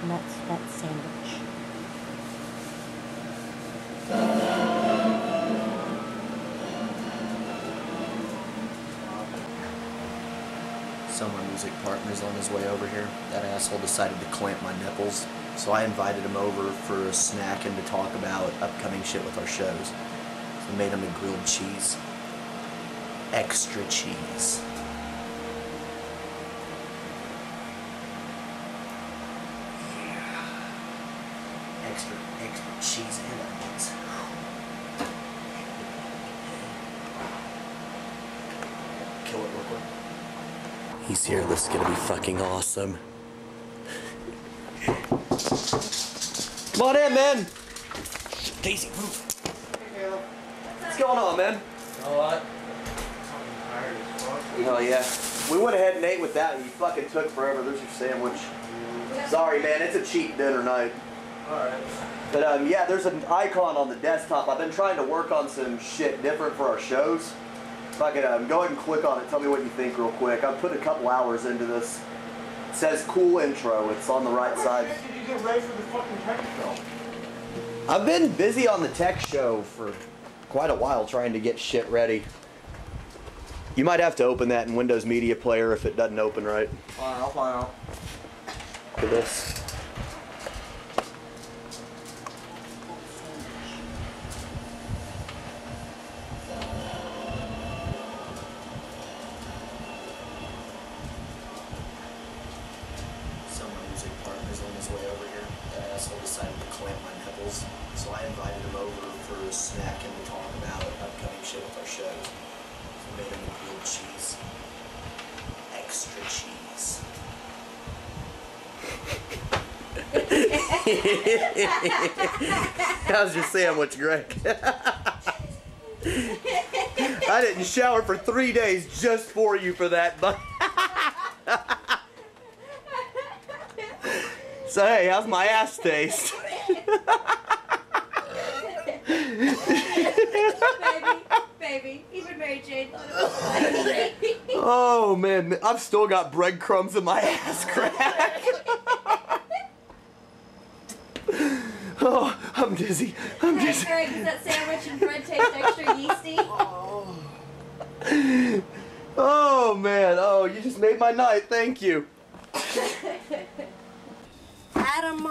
And that's sandwich. So my music partner's on his way over here. That asshole decided to clamp my nipples, so I invited him over for a snack and to talk about upcoming shit with our shows. So I made him a grilled cheese. Extra cheese. Yeah. Extra cheese and onions. Kill it real quick. He's here, this is gonna be fucking awesome. Come on in, man! Daisy, move! Hey, What's going on, man? a lot. Hell yeah. We went ahead and ate with that and you fucking took forever. There's your sandwich. Sorry, man, it's a cheap dinner night. Alright. But yeah, there's an icon on the desktop. I've been trying to work on some shit different for our shows. If I could go ahead and click on it, tell me what you think real quick. I've put a couple hours into this. It says cool intro. It's on the right side. How did you get ready for the fucking tech show? I've been busy on the tech show for quite a while trying to get shit ready. You might have to open that in Windows Media Player if it doesn't open right. Fine, I'll find out. Look at this. So my music partner's on his way over here. That asshole decided to clamp my nipples, so I invited him over for a snack and to talk about upcoming shit with our shows. So I made him a grilled cheese. Extra cheese. How's your sandwich, Greg? I didn't shower for 3 days just for you for that, but so hey, how's my ass taste? Baby, even Mary Jane. Oh man, I've still got breadcrumbs in my ass crack. Oh, I'm dizzy. I'm dizzy. Greg, does that sandwich and bread taste extra yeasty? Oh man, oh, you just made my night. Thank you. Adam.